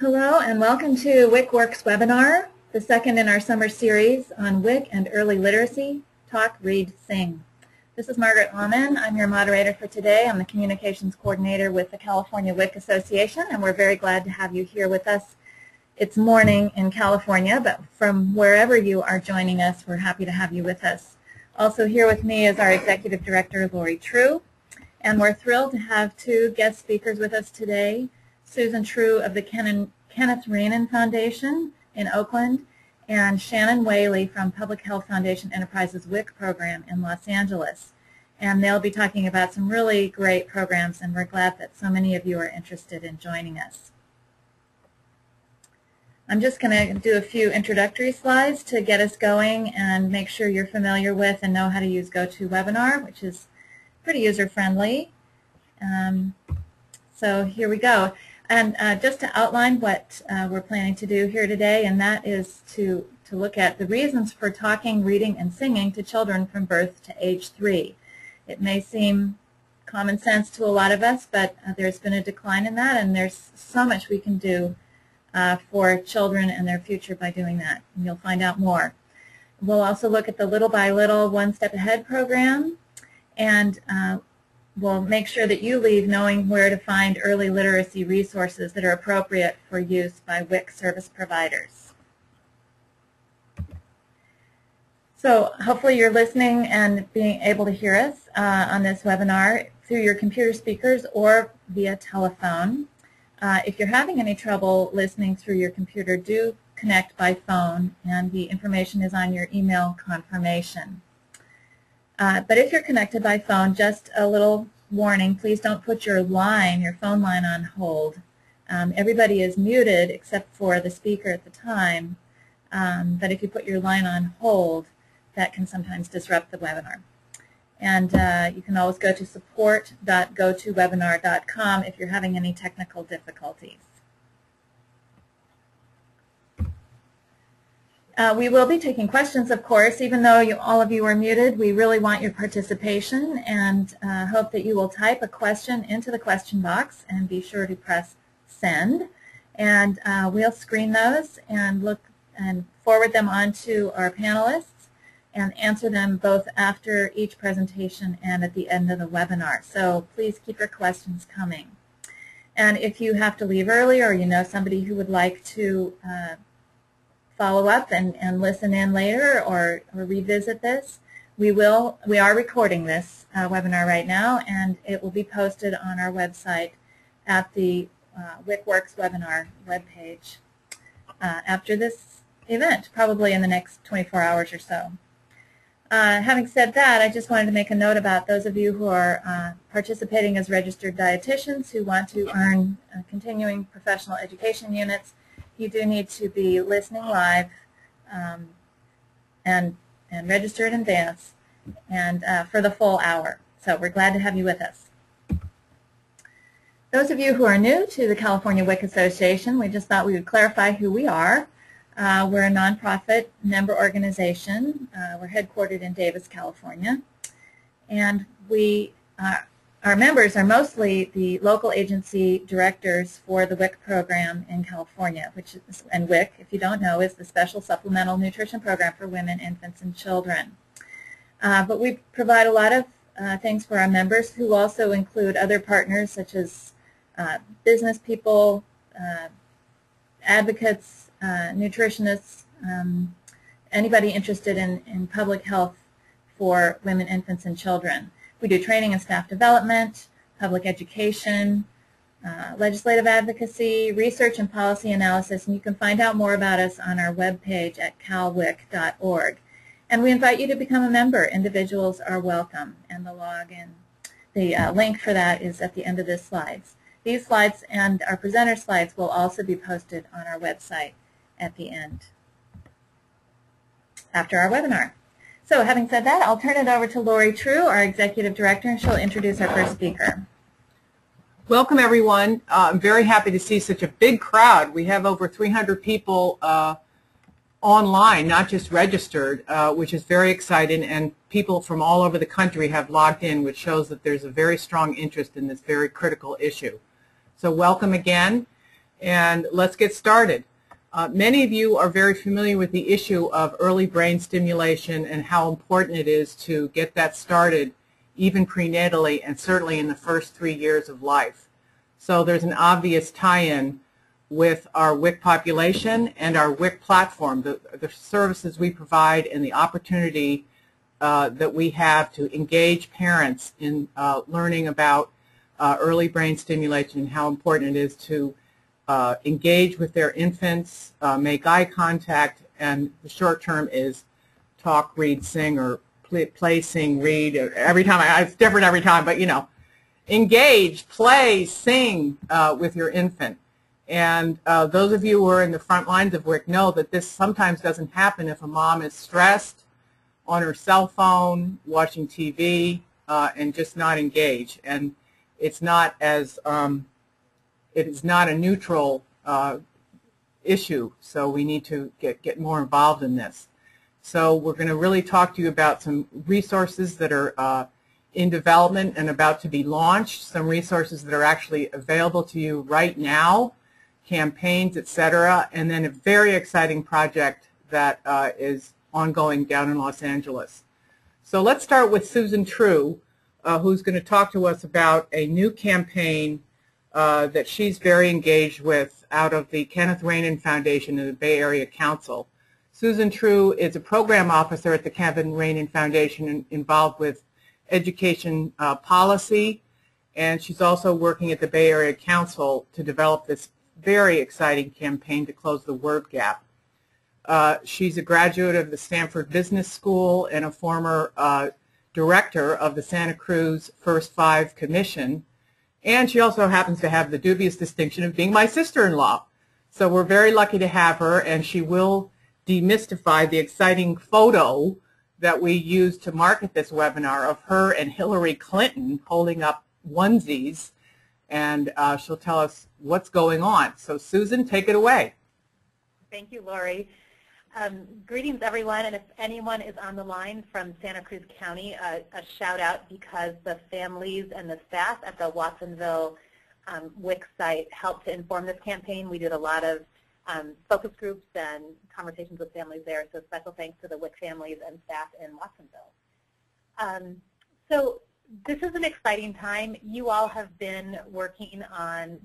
Hello and welcome to WIC Works webinar, the second in our summer series on WIC and early literacy, Talk, Read, Sing. This is Margaret Aumann. I'm your moderator for today. I'm the communications coordinator with the California WIC Association, and we're very glad to have you here with us. It's morning in California, but from wherever you are joining us, we're happy to have you with us. Also here with me is our executive director, Lori True, and we're thrilled to have two guest speakers with us today. Susan True of the Kenneth Renan Foundation in Oakland, and Shannon Whaley from Public Health Foundation Enterprises WIC program in Los Angeles. And they'll be talking about some really great programs, and we're glad that so many of you are interested in joining us. I'm just going to do a few introductory slides to get us going and make sure you're familiar with and know how to use GoToWebinar, which is pretty user-friendly. So here we go. And just to outline what we're planning to do here today, and that is to look at the reasons for talking, reading, and singing to children from birth to age 3. It may seem common sense to a lot of us, but there's been a decline in that, and there's so much we can do for children and their future by doing that, and you'll find out more. We'll also look at the Little by Little One Step Ahead program, and we'll make sure that you leave knowing where to find early literacy resources that are appropriate for use by WIC service providers. So hopefully you're listening and being able to hear us on this webinar through your computer speakers or via telephone. If you're having any trouble listening through your computer, do connect by phone, and the information is on your email confirmation. But if you're connected by phone, just a little warning, please don't put your phone line on hold. Everybody is muted except for the speaker at the time, but if you put your line on hold, that can sometimes disrupt the webinar. And you can always go to support.gotowebinar.com if you're having any technical difficulties. We will be taking questions, of course. Even though all of you are muted, we really want your participation and hope that you will type a question into the question box and be sure to press send. And we'll screen those and look and forward them on to our panelists and answer them both after each presentation and at the end of the webinar. So please keep your questions coming. And if you have to leave early, or you know somebody who would like to follow up and listen in later or revisit this, we are recording this webinar right now, and it will be posted on our website at the WIC Works webinar webpage after this event, probably in the next 24 hours or so. Having said that, I just wanted to make a note about those of you who are participating as registered dietitians who want to earn continuing professional education units. You do need to be listening live and register in advance and for the full hour. So we're glad to have you with us. Those of you who are new to the California WIC Association, we just thought we would clarify who we are. We're a nonprofit member organization. We're headquartered in Davis, California. And our members are mostly the local agency directors for the WIC program in California, and WIC, if you don't know, is the Special Supplemental Nutrition Program for women, infants, and children. But we provide a lot of things for our members, who also include other partners such as business people, advocates, nutritionists, anybody interested in public health for women, infants, and children. We do training and staff development, public education, legislative advocacy, research and policy analysis, and you can find out more about us on our webpage at calwic.org. And we invite you to become a member. Individuals are welcome, and the link for that is at the end of this slides. These slides and our presenter slides will also be posted on our website at the end after our webinar. So having said that, I'll turn it over to Lori True, our Executive Director, and she'll introduce our first speaker. Welcome, everyone. I'm very happy to see such a big crowd. We have over 300 people online, not just registered, which is very exciting, and people from all over the country have logged in, which shows that there's a very strong interest in this very critical issue. So welcome again. And let's get started. Many of you are very familiar with the issue of early brain stimulation and how important it is to get that started even prenatally and certainly in the first 3 years of life. So there's an obvious tie-in with our WIC population and our WIC platform, the services we provide and the opportunity that we have to engage parents in learning about early brain stimulation and how important it is to engage with their infants, make eye contact, and the short term is talk, read, sing, or play, sing, read. Every time, it's different every time, but you know, engage, play, sing with your infant. And those of you who are in the front lines of WIC know that this sometimes doesn't happen if a mom is stressed, on her cell phone, watching TV, and just not engaged. And it's not as it is not a neutral issue, so we need to get more involved in this. So we're going to really talk to you about some resources that are in development and about to be launched, some resources that are actually available to you right now, campaigns, etc., and then a very exciting project that is ongoing down in Los Angeles. So let's start with Susan True, who's going to talk to us about a new campaign that she's very engaged with out of the Kenneth Rainin Foundation and the Bay Area Council. Susan True is a program officer at the Kenneth Rainin Foundation involved with education policy, and she's also working at the Bay Area Council to develop this very exciting campaign to close the word gap. She's a graduate of the Stanford Business School and a former director of the Santa Cruz First Five Commission. And she also happens to have the dubious distinction of being my sister-in-law. So we're very lucky to have her, and she will demystify the exciting photo that we used to market this webinar of her and Hillary Clinton holding up onesies, and she'll tell us what's going on. So Susan, take it away. Thank you, Lori. Greetings, everyone, and if anyone is on the line from Santa Cruz County, a shout out because the families and the staff at the Watsonville WIC site helped to inform this campaign. We did a lot of focus groups and conversations with families there, so special thanks to the WIC families and staff in Watsonville. So this is an exciting time. You all have been working on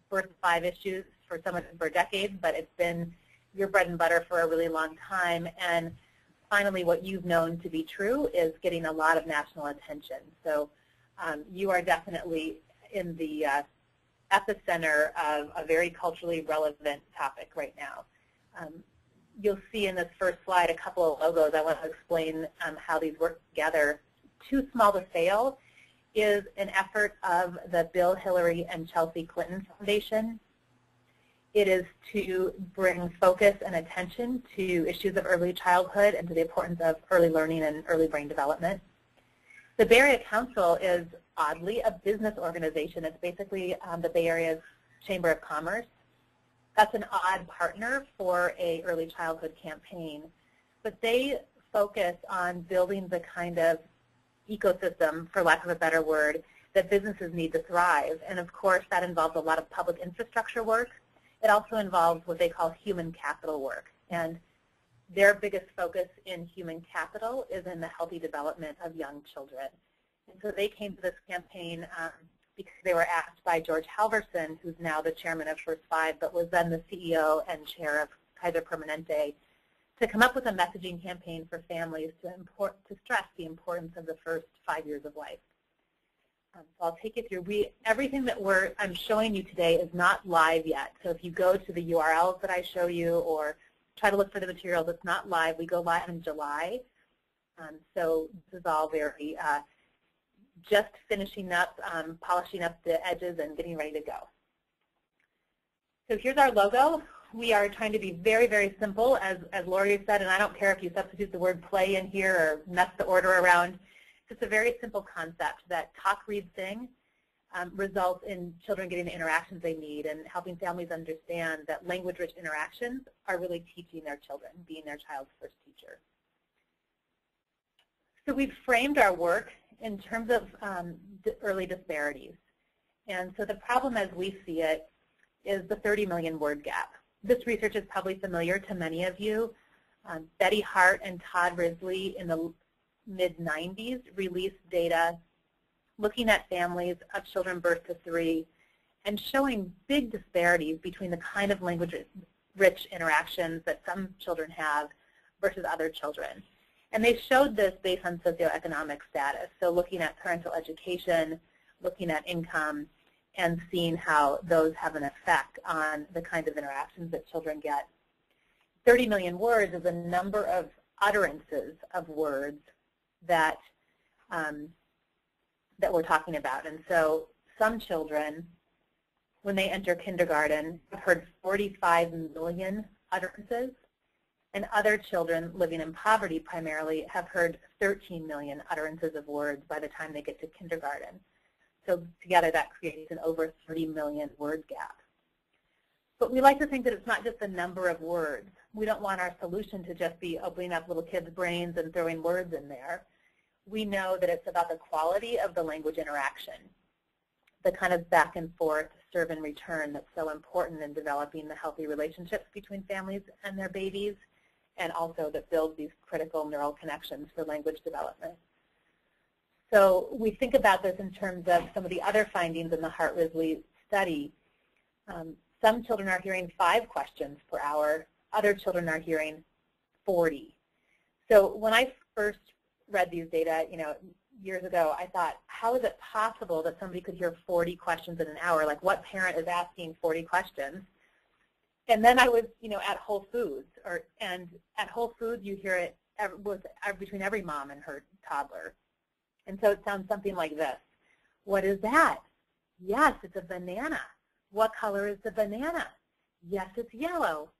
First Five issues for some of them for decades, but it's been your bread and butter for a really long time, and finally what you've known to be true is getting a lot of national attention. So you are definitely in the epicenter of a very culturally relevant topic right now. You'll see in this first slide a couple of logos. I want to explain how these work together. Too Small to Fail is an effort of the Bill, Hillary, and Chelsea Clinton Foundation. It is to bring focus and attention to issues of early childhood and to the importance of early learning and early brain development. The Bay Area Council is, oddly, a business organization. It's basically the Bay Area's Chamber of Commerce. That's an odd partner for an early childhood campaign, but they focus on building the kind of ecosystem, for lack of a better word, that businesses need to thrive. And of course, that involves a lot of public infrastructure work. It also involves what they call human capital work, and their biggest focus in human capital is in the healthy development of young children. And so they came to this campaign because they were asked by George Halverson, who's now the chairman of First Five, but was then the CEO and chair of Kaiser Permanente, to come up with a messaging campaign for families to stress the importance of the first 5 years of life. So I'll take you through. Everything that I'm showing you today is not live yet. So if you go to the URLs that I show you or try to look for the materials, it's not live. We go live in July. So this is all very just finishing up, polishing up the edges and getting ready to go. So here's our logo. We are trying to be very, very simple, as Lori said, and I don't care if you substitute the word play in here or mess the order around. It's a very simple concept that talk, read, sing results in children getting the interactions they need and helping families understand that language-rich interactions are really teaching their children, being their child's first teacher. So we've framed our work in terms of early disparities. And so the problem as we see it is the 30 million word gap. This research is probably familiar to many of you. Betty Hart and Todd Risley in the mid-90s released data looking at families of children birth to 3 and showing big disparities between the kind of language-rich interactions that some children have versus other children. And they showed this based on socioeconomic status, so looking at parental education, looking at income, and seeing how those have an effect on the kinds of interactions that children get. 30 million words is the number of utterances of words that, that we're talking about. And so some children, when they enter kindergarten, have heard 45 million utterances, and other children living in poverty primarily have heard 13 million utterances of words by the time they get to kindergarten. So together that creates an over 30 million word gap. But we like to think that it's not just the number of words. We don't want our solution to just be opening up little kids' brains and throwing words in there. We know that it's about the quality of the language interaction, the kind of back and forth, serve and return that's so important in developing the healthy relationships between families and their babies, and also that builds these critical neural connections for language development. So we think about this in terms of some of the other findings in the Hart-Risley study. Some children are hearing 5 questions per hour. Other children are hearing 40. So when I first read these data, years ago, I thought, how is it possible that somebody could hear 40 questions in an hour? Like, what parent is asking 40 questions? And then I was, at Whole Foods, and at Whole Foods you hear it between every mom and her toddler. And so it sounds something like this. What is that? Yes, it's a banana. What color is the banana? Yes, it's yellow.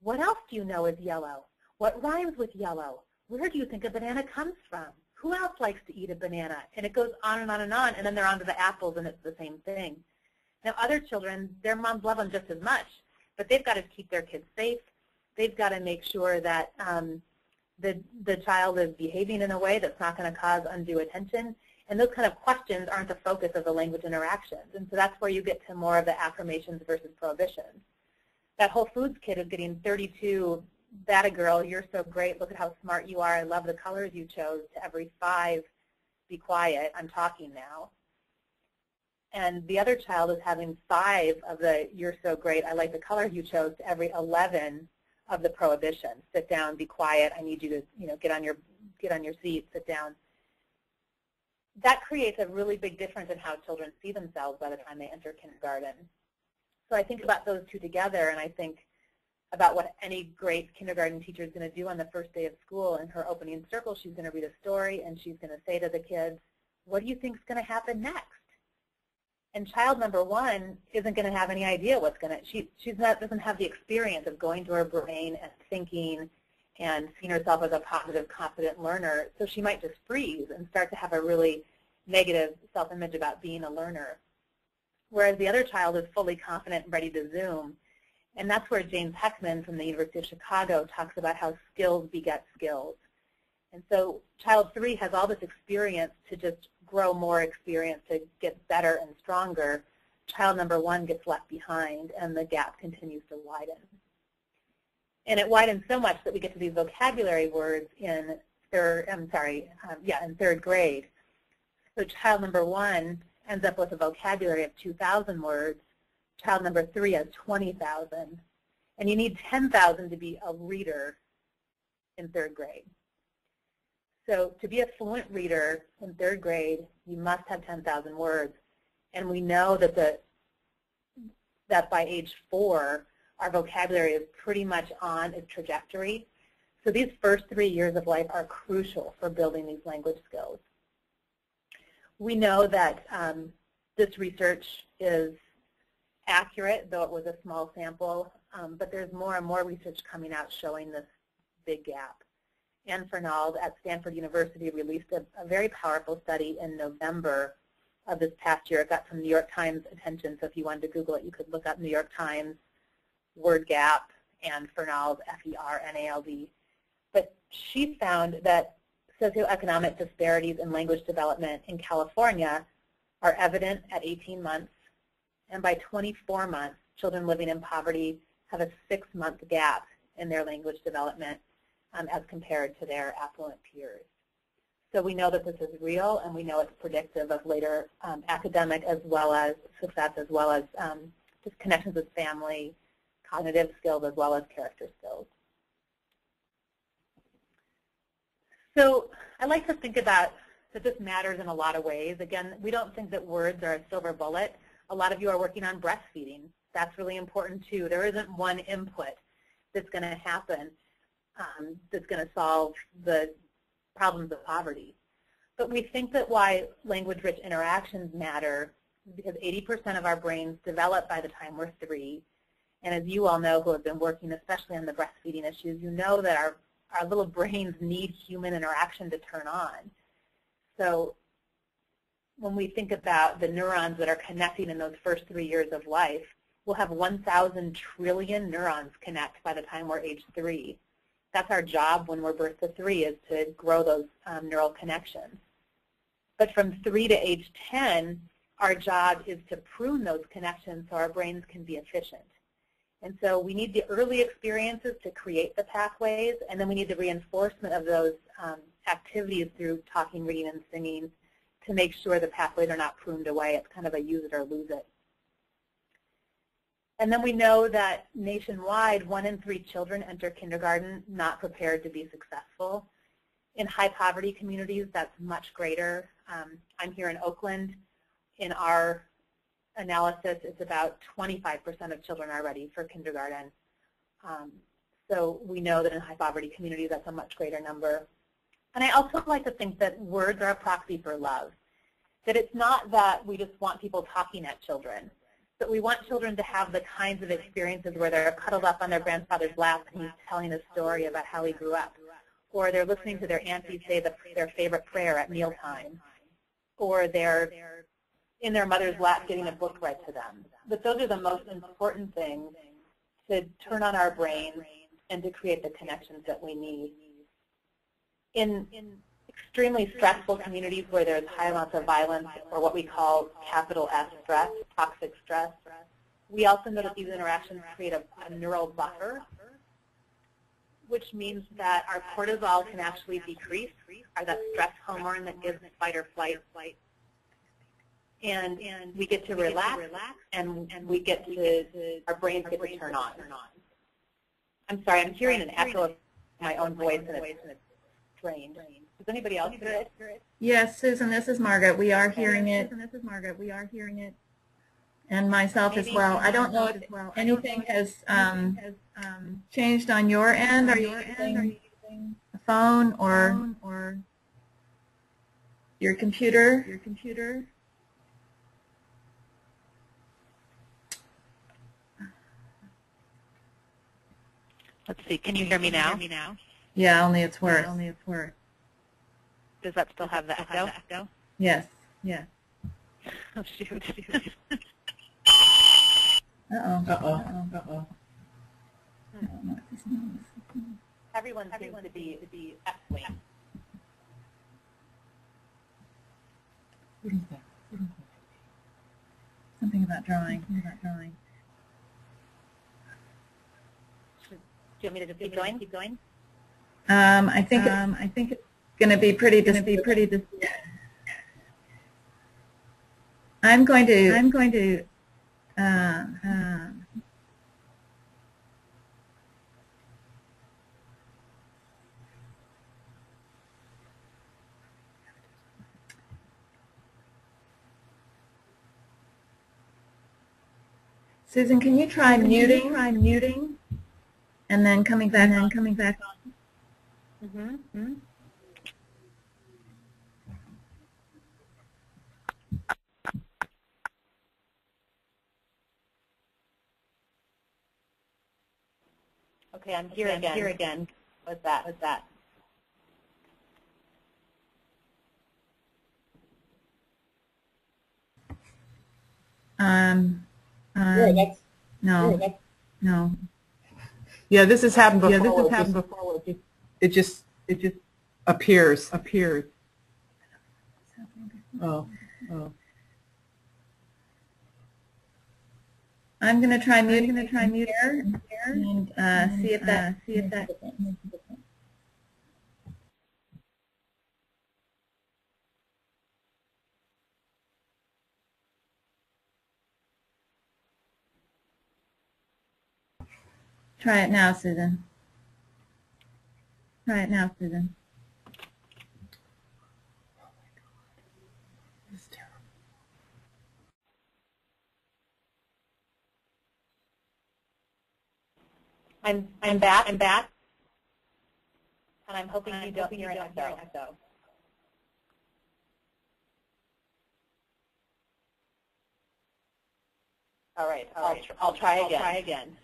What else do you know is yellow? What rhymes with yellow? Where do you think a banana comes from? Who else likes to eat a banana? And it goes on and on and on, and then they're on to the apples, and it's the same thing. Now, other children, their moms love them just as much, but they've got to keep their kids safe. They've got to make sure that the child is behaving in a way that's not going to cause undue attention. And those kind of questions aren't the focus of the language interactions. And so that's where you get to more of the affirmations versus prohibitions. That Whole Foods kid is getting 32, that a girl, you're so great, look at how smart you are, I love the colors you chose, to every 5, be quiet, I'm talking now. And the other child is having 5 of the you're so great, I like the colors you chose, to every 11 of the prohibitions. Sit down, be quiet, I need you to get on your seat, sit down. That creates a really big difference in how children see themselves by the time they enter kindergarten. So I think about those two together, and I think about what any great kindergarten teacher is going to do on the first day of school. In her opening circle, she's going to read a story, and she's going to say to the kids, what do you think is going to happen next? And child number 1 isn't going to have any idea what's going to, doesn't have the experience of going to her brain and thinking and seeing herself as a positive, confident learner. So she might just freeze and start to have a really negative self-image about being a learner. Whereas the other child is fully confident and ready to zoom. And that's where James Heckman from the University of Chicago talks about how skills beget skills. And so child 3 has all this experience to just grow more experience, to get better and stronger. Child number 1 gets left behind, and the gap continues to widen. And it widens so much that we get to these vocabulary words in third grade. So child number 1 ends up with a vocabulary of 2,000 words. Child number 3 has 20,000. And you need 10,000 to be a reader in 3rd grade. So to be a fluent reader in 3rd grade, you must have 10,000 words. And we know that that by age 4, our vocabulary is pretty much on its trajectory. So these first 3 years of life are crucial for building these language skills. We know that this research is accurate, though it was a small sample, but there's more and more research coming out showing this big gap. Anne Fernald at Stanford University released a very powerful study in November of this past year. It got some New York Times attention, so if you wanted to Google it, you could look up New York Times, word gap, and Fernald, F-E-R-N-A-L-D. But she found that socioeconomic disparities in language development in California are evident at 18 months And by 24 months, children living in poverty have a 6-month gap in their language development as compared to their affluent peers. So we know that this is real, and we know it's predictive of later academic as well as success, as well as just connections with family, cognitive skills, as well as character skills. So I like to think about that this matters in a lot of ways. Again, we don't think that words are a silver bullet. A lot of you are working on breastfeeding. That's really important too. There isn't one input that's going to happen that's going to solve the problems of poverty. But we think that why language-rich interactions matter is because 80% of our brains develop by the time we're 3. And as you all know who have been working especially on the breastfeeding issues, you know that our little brains need human interaction to turn on. So when we think about the neurons that are connecting in those first 3 years of life, we'll have 1,000 trillion neurons connect by the time we're age 3. That's our job when we're birth to 3, is to grow those neural connections. But from 3 to age 10, our job is to prune those connections so our brains can be efficient. And so we need the early experiences to create the pathways, and then we need the reinforcement of those activities through talking, reading, and singing to make sure the pathways are not pruned away. It's kind of a use it or lose it. And then we know that nationwide, 1 in 3 children enter kindergarten not prepared to be successful. In high poverty communities, that's much greater. I'm here in Oakland. In our analysis, it's about 25% of children are ready for kindergarten. So we know that in high poverty communities, that's a much greater number. And I also like to think that words are a proxy for love, that it's not that we just want people talking at children, but we want children to have the kinds of experiences where they're cuddled up on their grandfather's lap and he's telling a story about how he grew up, or they're listening to their auntie say their favorite prayer at mealtime, or they're in their mother's lap getting a book read to them. But those are the most important things to turn on our brains and to create the connections that we need. In extremely stressful communities where there's high amounts of violence, or what we call capital S stress, toxic stress, we also know that these interactions create a neural buffer, which means that our cortisol can actually decrease, or that stress hormone that gives fight or flight. And we get to relax, and we get to, our brains get to turn on. I'm sorry, I'm hearing an echo of my own voice, and it's strange. Does anybody else hear it? Yes, Susan, this is Margaret. We are hearing it. And myself as well. I don't know if anything has changed on your end. Are you using a phone or your computer? Let's see. Can you hear me now? Yeah, only it's worse. Does that still have the echo? Yes. Oh, shoot. Uh-oh. Everyone seems to be echoing. Something about drawing. Do you want me to just keep going? I think it's going to be pretty. I'm going to. Susan, can you try muting? And then coming back on. Mm-hmm. Okay, I'm here again. What's that? No. Yeah, this has happened before. It just appears. Oh. I'm going to try muting here and see if that Try it now, Susan. Try it now, Susan. I'm back, and I'm hoping you don't hear an echo. All right, I'll try again.